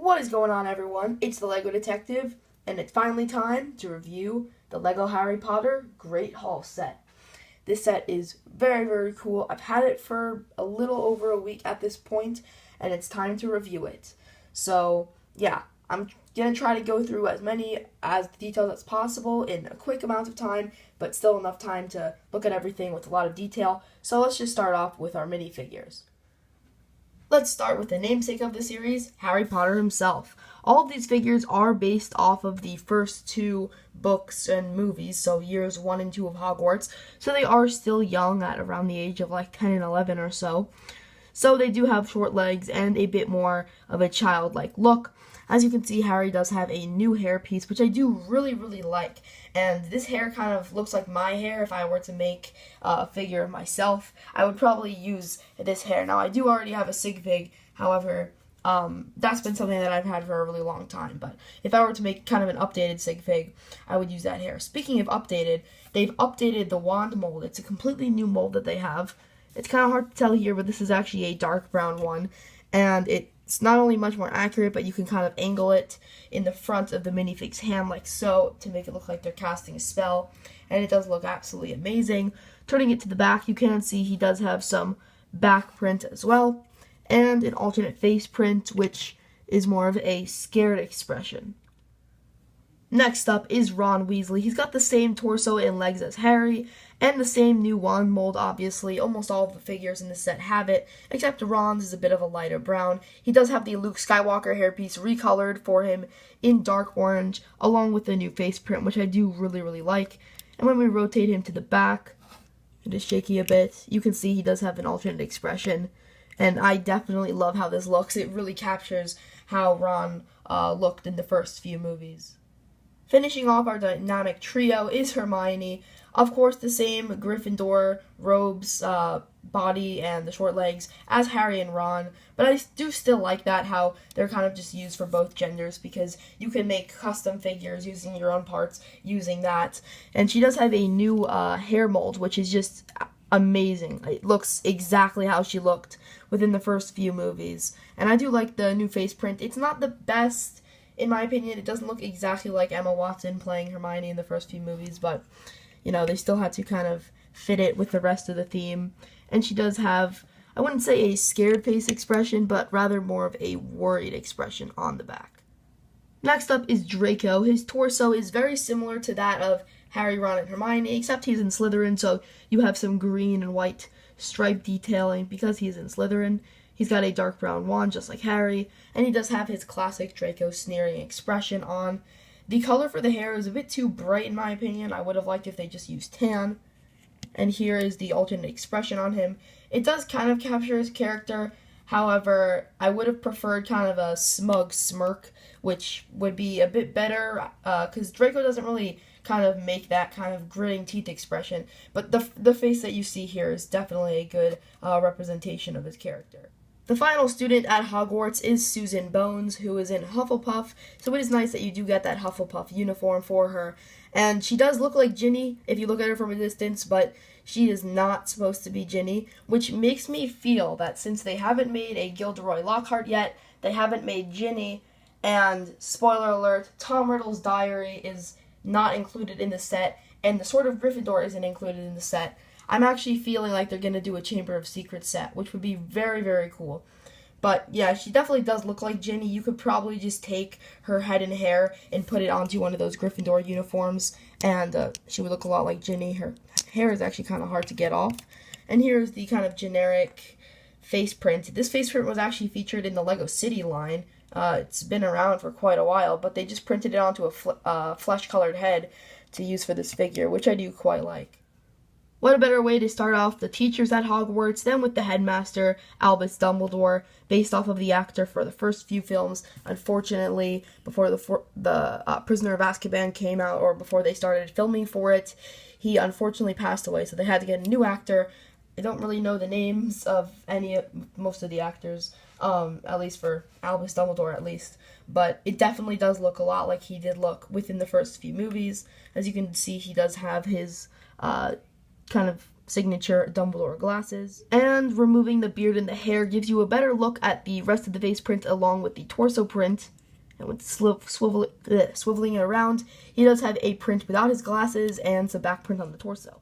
What is going on, everyone? It's the Lego Detective, and it's finally time to review the Lego Harry Potter Great Hall set. This set is very, very cool. I've had it for a little over a week at this point, and it's time to review it. So, yeah, I'm going to try to go through as many as details as possible in a quick amount of time, but still enough time to look at everything with a lot of detail. So let's just start off with our minifigures. Let's start with the namesake of the series, Harry Potter himself. All of these figures are based off of the first two books and movies, so years 1 and 2 of Hogwarts. So they are still young at around the age of like 10 and 11 or so. So they do have short legs and a bit more of a childlike look. As you can see, Harry does have a new hairpiece, which I do really, really like. And this hair kind of looks like my hair. If I were to make a figure of myself, I would probably use this hair. Now, I do already have a sig fig, however, that's been something that I've had for a really long time. But if I were to make kind of an updated sig fig, I would use that hair. Speaking of updated, they've updated the wand mold. It's a completely new mold that they have. It's kind of hard to tell here, but this is actually a dark brown one. And it's not only much more accurate, but you can kind of angle it in the front of the minifig's hand like so to make it look like they're casting a spell. And it does look absolutely amazing. Turning it to the back, you can see he does have some back print as well. And an alternate face print, which is more of a scared expression. Next up is Ron Weasley. He's got the same torso and legs as Harry, and the same new wand mold, obviously. Almost all of the figures in the set have it, except Ron's is a bit of a lighter brown. He does have the Luke Skywalker hairpiece recolored for him in dark orange, along with the new face print, which I do really, really like. And when we rotate him to the back, it is shaky a bit, you can see he does have an alternate expression. And I definitely love how this looks. It really captures how Ron looked in the first few movies. Finishing off our dynamic trio is Hermione. Of course, the same Gryffindor robes, body, and the short legs as Harry and Ron. But I do still like that, how they're kind of just used for both genders, because you can make custom figures using your own parts using that. And she does have a new hair mold, which is just amazing. It looks exactly how she looked within the first few movies. And I do like the new face print. It's not the best, in my opinion. It doesn't look exactly like Emma Watson playing Hermione in the first few movies, but, you know, they still had to kind of fit it with the rest of the theme. And she does have, I wouldn't say a scared face expression, but rather more of a worried expression on the back. Next up is Draco. His torso is very similar to that of Harry, Ron, and Hermione, except he's in Slytherin, so you have some green and white stripe detailing because he's in Slytherin. He's got a dark brown wand just like Harry, and he does have his classic Draco sneering expression on. The color for the hair is a bit too bright in my opinion. I would have liked if they just used tan. And here is the alternate expression on him. It does kind of capture his character. However, I would have preferred kind of a smug smirk, which would be a bit better, because Draco doesn't really kind of make that kind of gritting teeth expression. But the face that you see here is definitely a good representation of his character. The final student at Hogwarts is Susan Bones, who is in Hufflepuff, so it is nice that you do get that Hufflepuff uniform for her. And she does look like Ginny if you look at her from a distance, but she is not supposed to be Ginny, which makes me feel that since they haven't made a Gilderoy Lockhart yet, they haven't made Ginny, and spoiler alert, Tom Riddle's diary is not included in the set, and the Sword of Gryffindor isn't included in the set. I'm actually feeling like they're going to do a Chamber of Secrets set, which would be very, very cool. But yeah, she definitely does look like Ginny. You could probably just take her head and hair and put it onto one of those Gryffindor uniforms, and she would look a lot like Ginny. Her hair is actually kind of hard to get off. And here's the kind of generic face print. This face print was actually featured in the Lego City line. It's been around for quite a while, but they just printed it onto a flesh-colored head to use for this figure, which I do quite like. What a better way to start off the teachers at Hogwarts than with the headmaster, Albus Dumbledore, based off of the actor for the first few films. Unfortunately, before the Prisoner of Azkaban came out, or before they started filming for it, he unfortunately passed away, so they had to get a new actor. I don't really know the names of most of the actors, at least for Albus Dumbledore at least, but it definitely does look a lot like he did look within the first few movies. As you can see, he does have his kind of signature Dumbledore glasses. And removing the beard and the hair gives you a better look at the rest of the face print along with the torso print. And with swiveling it around, he does have a print without his glasses and some back print on the torso.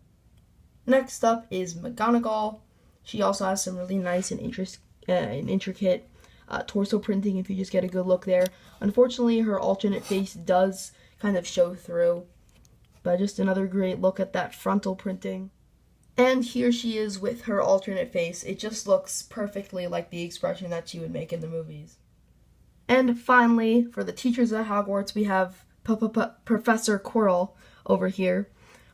Next up is McGonagall. She also has some really nice and intricate torso printing if you just get a good look there. Unfortunately, her alternate face does kind of show through, but just another great look at that frontal printing. And here she is with her alternate face. It just looks perfectly like the expression that she would make in the movies. And finally, for the teachers at Hogwarts, we have Professor Quirrell over here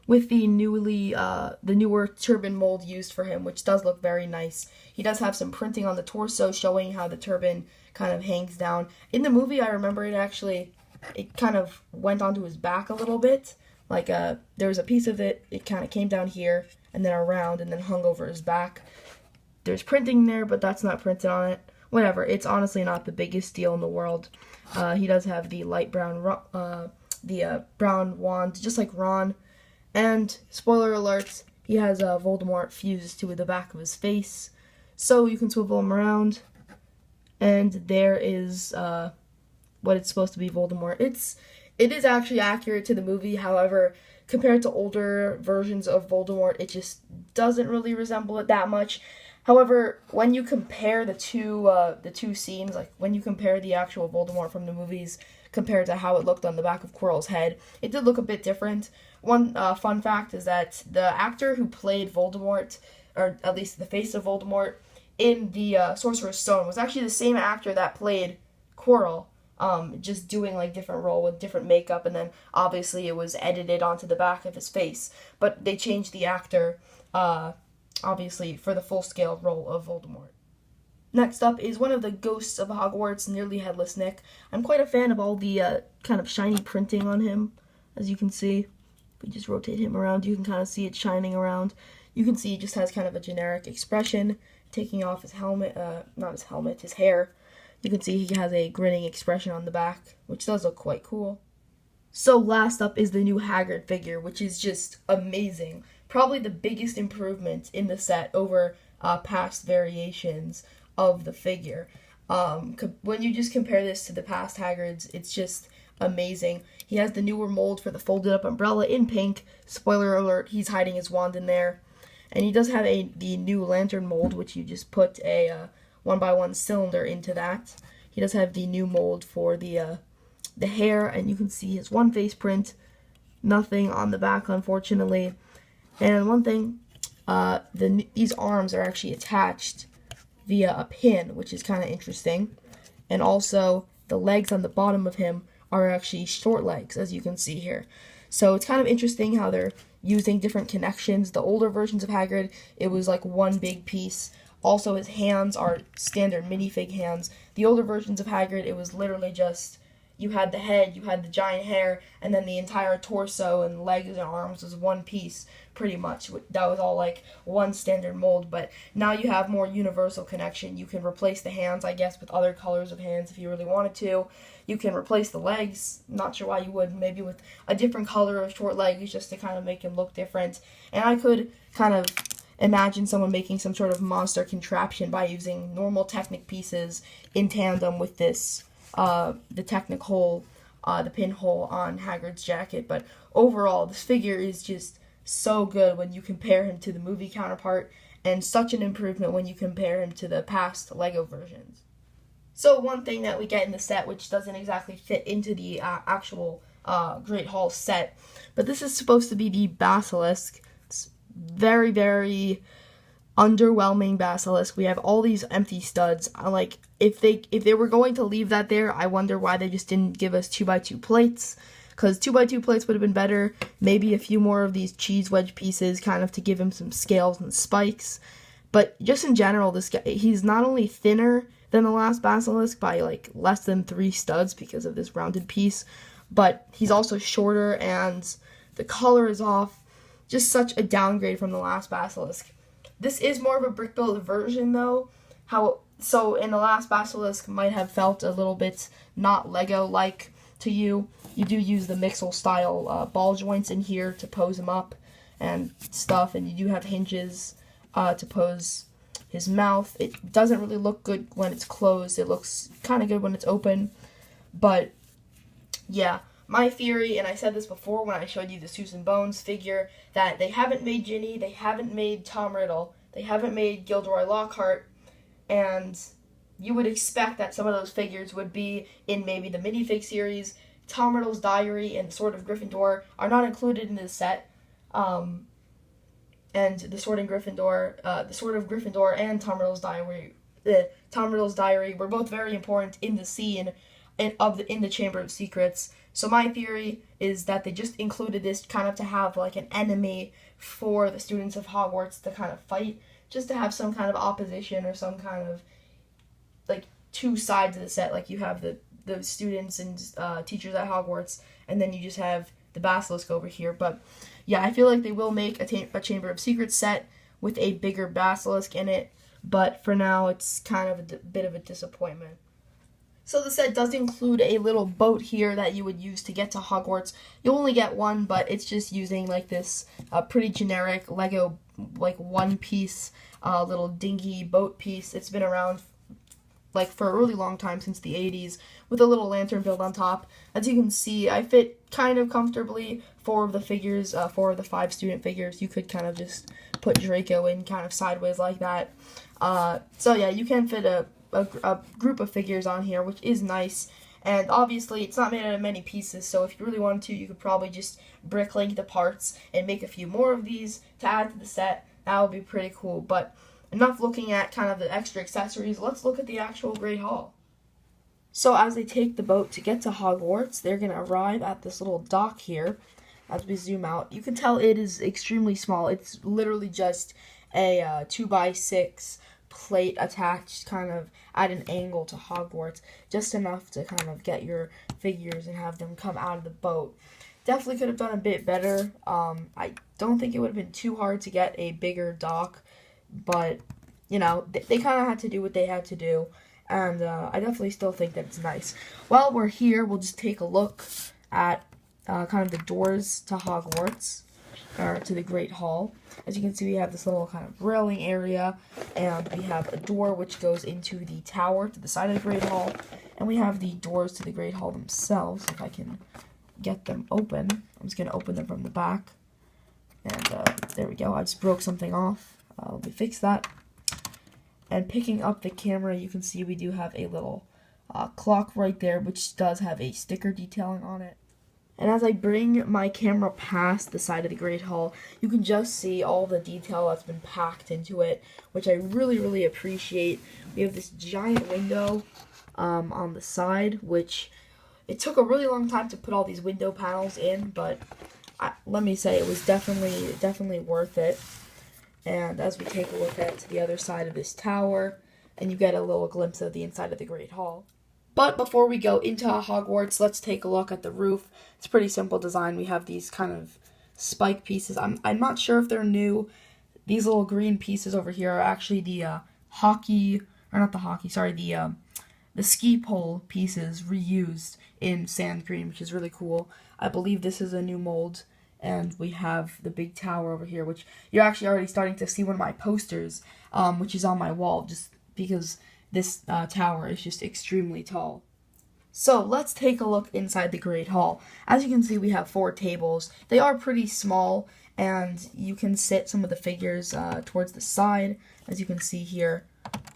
with the newer turban mold used for him, which does look very nice. He does have some printing on the torso showing how the turban kind of hangs down. In the movie, I remember it kind of went onto his back a little bit. Like there was a piece of it kind of came down here and then around and then hung over his back. There's printing there, but that's not printed on it. Whatever, it's honestly not the biggest deal in the world. He does have the light brown, brown wand, just like Ron. And, spoiler alert, he has Voldemort fused to the back of his face. So you can swivel him around. And there is what it's supposed to be, Voldemort. It is actually accurate to the movie, however, compared to older versions of Voldemort, it just doesn't really resemble it that much. However, when you compare the two scenes, like when you compare the actual Voldemort from the movies compared to how it looked on the back of Quirrell's head, it did look a bit different. One fun fact is that the actor who played Voldemort, or at least the face of Voldemort, in the Sorcerer's Stone was actually the same actor that played Quirrell, just doing like different role with different makeup, and then obviously it was edited onto the back of his face. But they changed the actor, obviously, for the full-scale role of Voldemort. Next up is one of the ghosts of Hogwarts, Nearly Headless Nick. I'm quite a fan of all the kind of shiny printing on him, as you can see. If we just rotate him around, you can kind of see it shining around. You can see he just has kind of a generic expression, taking off his helmet, not his helmet, his hair. You can see he has a grinning expression on the back, which does look quite cool. So last up is the new Hagrid figure, which is just amazing. Probably the biggest improvement in the set over past variations of the figure. When you just compare this to the past Hagrids, it's just amazing. He has the newer mold for the folded up umbrella in pink. Spoiler alert, he's hiding his wand in there. And he does have the new lantern mold, which you just put a 1x1 cylinder into that. He does have the new mold for the hair, and you can see his one face print. Nothing on the back, unfortunately. And one thing, these arms are actually attached via a pin, which is kind of interesting. And also, the legs on the bottom of him are actually short legs, as you can see here. So it's kind of interesting how they're using different connections. The older versions of Hagrid, it was like one big piece. Also, his hands are standard minifig hands. The older versions of Hagrid, it was literally just, you had the head, you had the giant hair, and then the entire torso and legs and arms was one piece, pretty much. That was all like one standard mold, but now you have more universal connection. You can replace the hands, I guess, with other colors of hands if you really wanted to. You can replace the legs, not sure why you would, maybe with a different color of short legs just to kind of make him look different. And I could kind of imagine someone making some sort of monster contraption by using normal Technic pieces in tandem with this, the Technic hole, the pinhole on Hagrid's jacket. But overall, this figure is just so good when you compare him to the movie counterpart, and such an improvement when you compare him to the past LEGO versions. So one thing that we get in the set, which doesn't exactly fit into the actual Great Hall set, but this is supposed to be the Basilisk. It's very, very underwhelming Basilisk. We have all these empty studs. Like, if they were going to leave that there, I wonder why they just didn't give us 2x2 plates, because 2x2 plates would have been better. Maybe a few more of these cheese wedge pieces, kind of to give him some scales and spikes. But just in general, this guy, he's not only thinner than the last Basilisk by like less than 3 studs because of this rounded piece, but he's also shorter and the color is off. Just such a downgrade from the last Basilisk. This is more of a brick built version though. So in the last Basilisk might have felt a little bit not Lego like to you. You do use the Mixel style ball joints in here to pose him up, and stuff, and you do have hinges to pose his mouth. It doesn't really look good when it's closed. It looks kind of good when it's open, but yeah, my theory, and I said this before when I showed you the Susan Bones figure, that they haven't made Ginny, they haven't made Tom Riddle, they haven't made Gilderoy Lockhart, and you would expect that some of those figures would be in maybe the minifig series. Tom Riddle's diary and the Sword of Gryffindor are not included in this set. And the Sword of Gryffindor and Tom Riddle's diary were both very important in the scene in the Chamber of Secrets. So my theory is that they just included this kind of to have like an enemy for the students of Hogwarts to kind of fight, just to have some kind of opposition or some kind of like two sides of the set. Like you have the students and teachers at Hogwarts, and then you just have the basilisk over here. But yeah, I feel like they will make a Chamber of Secrets set with a bigger basilisk in it, but for now it's kind of a bit of a disappointment. So the set does include a little boat here that you would use to get to Hogwarts. You only get one, but it's just using like this pretty generic Lego like one piece little dinghy boat piece. It's been around like for a really long time, since the 80s, with a little lantern built on top. As you can see, I fit kind of comfortably 4 of the figures, 4 of the 5 student figures. You could kind of just put Draco in kind of sideways like that. So yeah, you can fit a group of figures on here, which is nice. And obviously, it's not made out of many pieces, so if you really wanted to, you could probably just bricklink the parts and make a few more of these to add to the set. That would be pretty cool. But enough looking at kind of the extra accessories. Let's look at the actual Great Hall. So as they take the boat to get to Hogwarts, they're going to arrive at this little dock here. As we zoom out, you can tell it is extremely small. It's literally just a 2x6 plate attached kind of at an angle to Hogwarts, just enough to kind of get your figures and have them come out of the boat. Definitely could have done a bit better. I don't think it would have been too hard to get a bigger dock, but you know, they kind of had to do what they had to do, and I definitely still think that it's nice. While we're here, we'll just take a look at kind of the doors to Hogwarts, or to the Great Hall. As you can see, we have this little kind of railing area, and we have a door which goes into the tower to the side of the Great Hall, and we have the doors to the Great Hall themselves. If I can get them open, I'm just going to open them from the back, and there we go. I just broke something off. Let me fix that. And picking up the camera, you can see we do have a little clock right there, which does have a sticker detailing on it. And as I bring my camera past the side of the Great Hall, you can just see all the detail that's been packed into it, which I really, really appreciate. We have this giant window on the side, which it took a really long time to put all these window panels in, but let me say it was definitely worth it. And as we take a look at the other side of this tower, and you get a little glimpse of the inside of the Great Hall. But before we go into Hogwarts, let's take a look at the roof. It's a pretty simple design. We have these kind of spike pieces. I'm not sure if they're new. These little green pieces over here are actually the the ski pole pieces reused in sand green, which is really cool. I believe this is a new mold. And we have the big tower over here, which you're actually already starting to see one of my posters, which is on my wall, just because this tower is just extremely tall. So let's take a look inside the Great Hall. As you can see, we have 4 tables. They are pretty small, and you can sit some of the figures towards the side, as you can see here,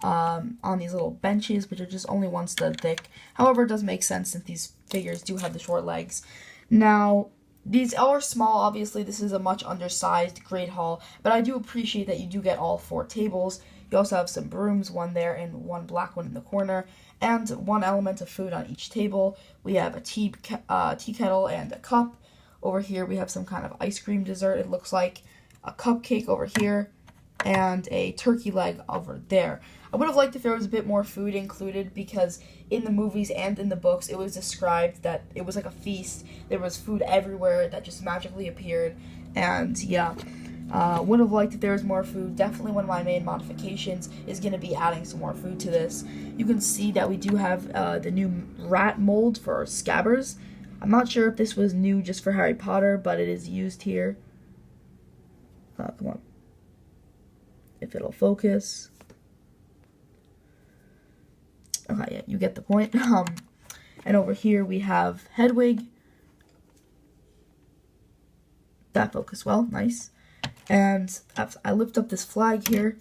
on these little benches, which are just only 1 stud thick. However, it does make sense since these figures do have the short legs. Now, these are small. Obviously, this is a much undersized Great Hall, but I do appreciate that you do get all 4 tables. You also have some brooms, 1 there and 1 black one in the corner, and 1 element of food on each table. We have a tea kettle and a cup. Over here, we have some kind of ice cream dessert. It looks like a cupcake over here, and a turkey leg over there. I would have liked if there was a bit more food included, because in the movies and in the books, it was described that it was like a feast. There was food everywhere that just magically appeared, and yeah, would have liked if there was more food. Definitely one of my main modifications is going to be adding some more food to this. You can see that we do have the new rat mold for Scabbers. I'm not sure if this was new just for Harry Potter, but it is used here. Come on. If it'll focus. Okay, yeah, you get the point. And over here we have Hedwig. That focused well, nice. And as I lift up this flag here,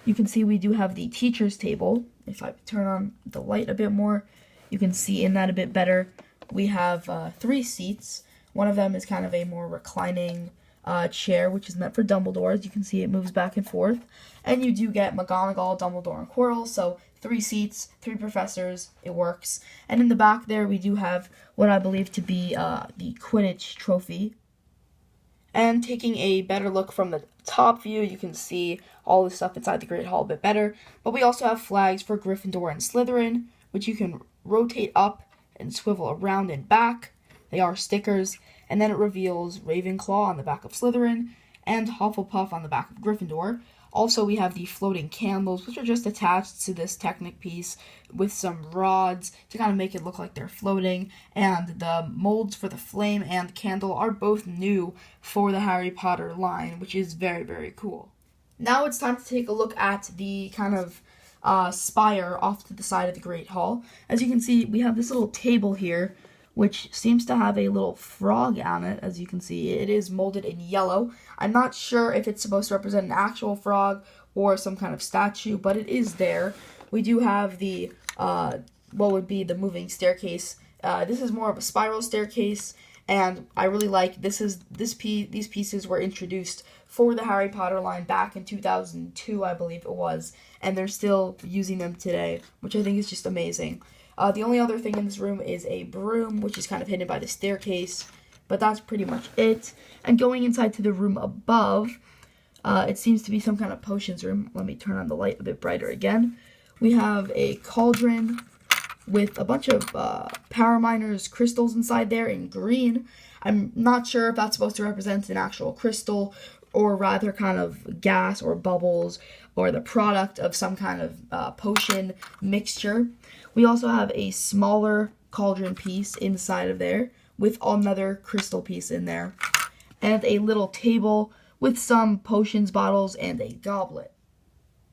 you can see we do have the teacher's table. If I turn on the light a bit more, you can see in that a bit better. We have 3 seats. One of them is kind of a more reclining chair, which is meant for Dumbledore. As you can see, it moves back and forth. And you do get McGonagall, Dumbledore, and Quirrell. So 3 seats, 3 professors. It works. And in the back there, we do have what I believe to be the Quidditch trophy. And taking a better look from the top view, you can see all the stuff inside the Great Hall a bit better. But we also have flags for Gryffindor and Slytherin, which you can rotate up and swivel around and back. They are stickers. And then it reveals Ravenclaw on the back of Slytherin and Hufflepuff on the back of Gryffindor. Also, we have the floating candles, which are just attached to this Technic piece with some rods to kind of make it look like they're floating. And the molds for the flame and candle are both new for the Harry Potter line, which is very, very cool. Now it's time to take a look at the kind of spire off to the side of the Great Hall. As you can see, we have this little table here, which seems to have a little frog on it. As you can see, it is molded in yellow. I'm not sure if it's supposed to represent an actual frog or some kind of statue, but it is there. We do have the, what would be the moving staircase. This is more of a spiral staircase, and I really like these pieces were introduced for the Harry Potter line back in 2002, I believe it was, and they're still using them today, which I think is just amazing. The only other thing in this room is a broom, which is kind of hidden by the staircase, but that's pretty much it. And going inside to the room above, it seems to be some kind of potions room. Let me turn on the light a bit brighter again. We have a cauldron with a bunch of Paraminers crystals inside there in green. I'm not sure if that's supposed to represent an actual crystal or rather kind of gas or bubbles or the product of some kind of potion mixture. We also have a smaller cauldron piece inside of there with another crystal piece in there. And a little table with some potions bottles and a goblet.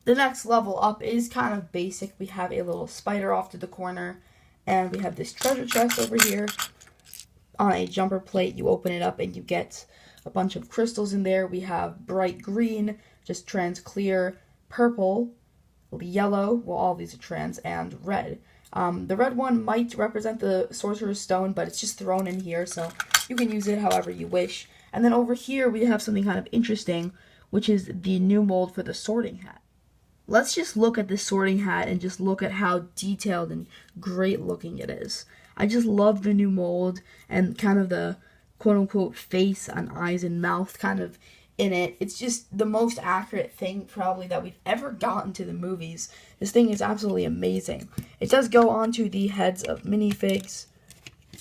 The next level up is kind of basic. We have a little spider off to the corner. And we have this treasure chest over here. On a jumper plate, you open it up and you get a bunch of crystals in there. We have bright green, just trans clear, purple, yellow, well all these are trans, and red. The red one might represent the Sorcerer's Stone, but it's just thrown in here, so you can use it however you wish. And then over here we have something kind of interesting, which is the new mold for the Sorting Hat. Let's just look at this Sorting Hat and just look at how detailed and great looking it is. I just love the new mold and kind of the quote-unquote face and eyes and mouth kind of in it. It's just the most accurate thing probably that we've ever gotten to the movies. This thing is absolutely amazing. It does go onto the heads of minifigs.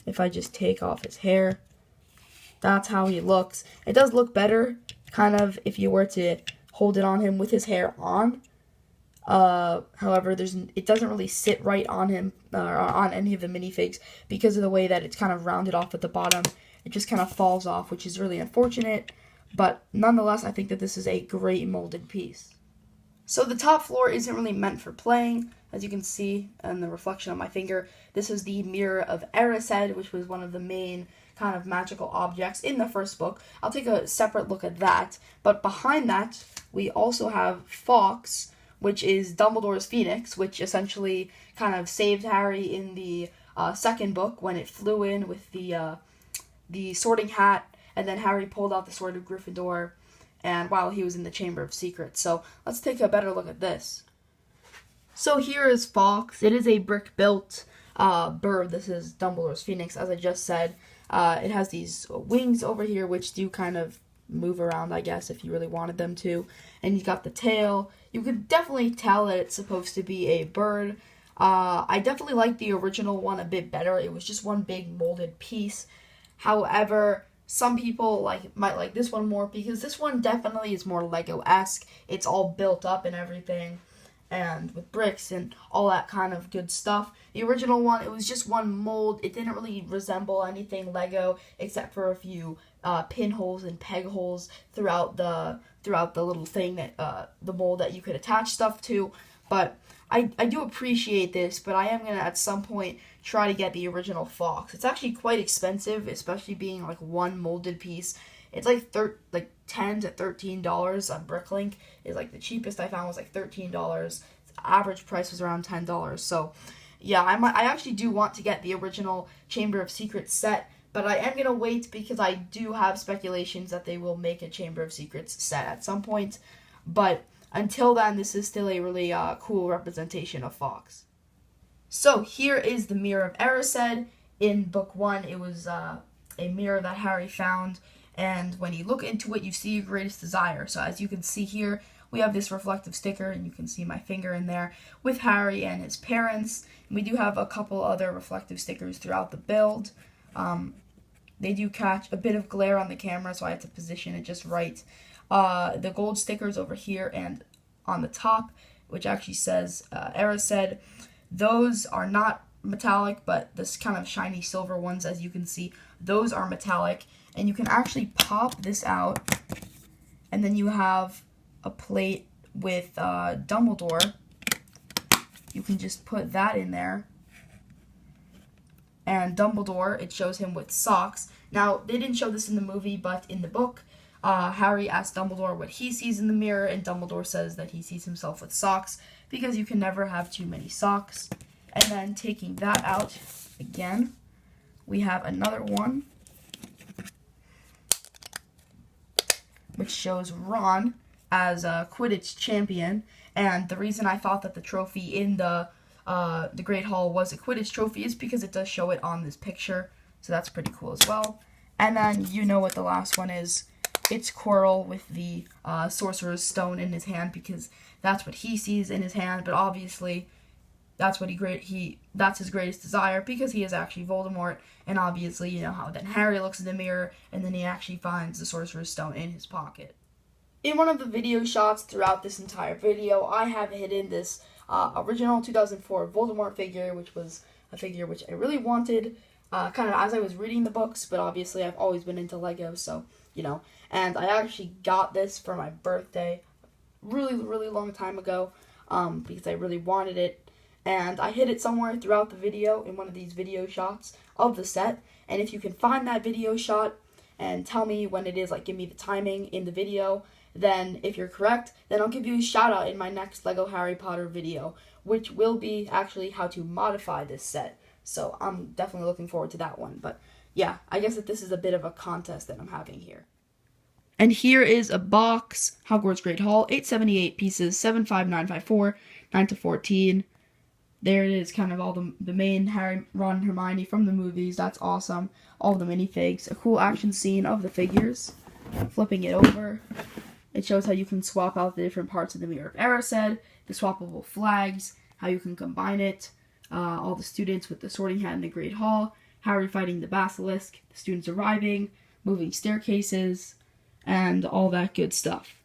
If I just take off his hair, that's how he looks. It does look better kind of if you were to hold it on him with his hair on. However, it doesn't really sit right on him or on any of the minifigs because of the way that it's kind of rounded off at the bottom. It just kind of falls off, which is really unfortunate. But nonetheless, I think that this is a great molded piece. So the top floor isn't really meant for playing. As you can see in the reflection on my finger, this is the Mirror of Erised, which was one of the main kind of magical objects in the first book. I'll take a separate look at that. But behind that, we also have Fawkes, which is Dumbledore's Phoenix, which essentially kind of saved Harry in the second book when it flew in with the Sorting Hat. And then Harry pulled out the Sword of Gryffindor, and while he was in the Chamber of Secrets. So let's take a better look at this. So here is Fawkes. It is a brick-built bird. This is Dumbledore's Phoenix, as I just said. It has these wings over here, which do kind of move around, I guess, if you really wanted them to. And he's got the tail. You could definitely tell that it's supposed to be a bird. I definitely like the original one a bit better. It was just one big molded piece. However, some people might like this one more because this one definitely is more Lego-esque. It's all built up and everything, and with bricks and all that kind of good stuff. The original one, it was just one mold. It didn't really resemble anything Lego except for a few pinholes and peg holes throughout the throughout the little thing that the mold that you could attach stuff to. But I do appreciate this, but I am going to at some point try to get the original Fox. It's actually quite expensive, especially being like one molded piece. It's like $10 to $13 on Bricklink. Is like the cheapest I found was like $13. The average price was around $10. So yeah, I actually do want to get the original Chamber of Secrets set, but I am going to wait because I do have speculations that they will make a Chamber of Secrets set at some point. But until then, this is still a really cool representation of Fox. So here is the Mirror of Erised. In book 1, it was a mirror that Harry found, and when you look into it, you see your greatest desire. So as you can see here, we have this reflective sticker, and you can see my finger in there, with Harry and his parents. And we do have a couple other reflective stickers throughout the build. They do catch a bit of glare on the camera, so I have to position it just right. The gold stickers over here and on the top, which actually says Erised. Those are not metallic, but this kind of shiny silver ones, as you can see, those are metallic. And you can actually pop this out, and then you have a plate with Dumbledore. You can just put that in there. And Dumbledore, it shows him with socks. Now, they didn't show this in the movie, but in the book, Harry asks Dumbledore what he sees in the mirror, and Dumbledore says that he sees himself with socks, because you can never have too many socks. And then taking that out again, we have another one, which shows Ron as a Quidditch champion. And the reason I thought that the trophy in the Great Hall was a Quidditch trophy is because it does show it on this picture. So that's pretty cool as well. And then you know what the last one is. It's Quirrell with the Sorcerer's Stone in his hand, because that's what he sees in his hand. But obviously, that's what that's his greatest desire, because he is actually Voldemort. And obviously, you know how then Harry looks in the mirror, and then he actually finds the Sorcerer's Stone in his pocket. In one of the video shots throughout this entire video, I have hidden this original 2004 Voldemort figure, which was a figure which I really wanted, kind of as I was reading the books, but obviously I've always been into Lego, so, you know. And I actually got this for my birthday really, really long time ago, because I really wanted it. And I hid it somewhere throughout the video in one of these video shots of the set. And if you can find that video shot and tell me when it is, like give me the timing in the video, then if you're correct, then I'll give you a shout out in my next Lego Harry Potter video, which will be actually how to modify this set. So I'm definitely looking forward to that one. But yeah, I guess that this is a bit of a contest that I'm having here. And here is a box, Hogwarts Great Hall, 878 pieces, 75954, 9 to 14. There it is, kind of all the main Harry, Ron, and Hermione from the movies. That's awesome. All the minifigs. A cool action scene of the figures. Flipping it over, it shows how you can swap out the different parts of the Mirror of Erised, the swappable flags, how you can combine it, all the students with the Sorting Hat in the Great Hall, Harry fighting the Basilisk, the students arriving, moving staircases, and all that good stuff.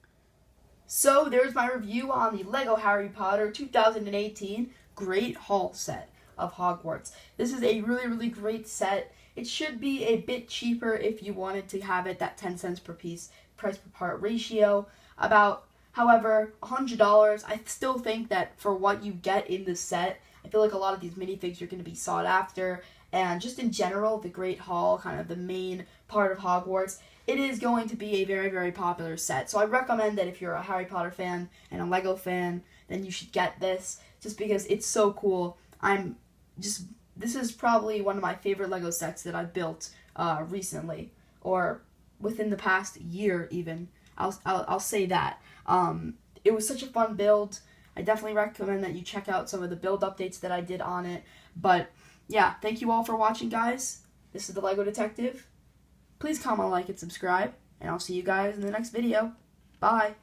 So there's my review on the Lego Harry Potter 2018 Great Hall set of Hogwarts. This is a really, really great set. It should be a bit cheaper if you wanted to have it that 10 cents per piece price per part ratio. However, $100, I still think that for what you get in this set, I feel like a lot of these minifigs are going to be sought after. And just in general, the Great Hall, kind of the main part of Hogwarts, it is going to be a very, very popular set. So I recommend that if you're a Harry Potter fan and a Lego fan, then you should get this, just because it's so cool. This is probably one of my favorite Lego sets that I've built recently, or within the past year even. I'll say that. It was such a fun build. I definitely recommend that you check out some of the build updates that I did on it. But yeah, thank you all for watching, guys. This is the Lego Detective. Please comment, like, and subscribe, and I'll see you guys in the next video. Bye.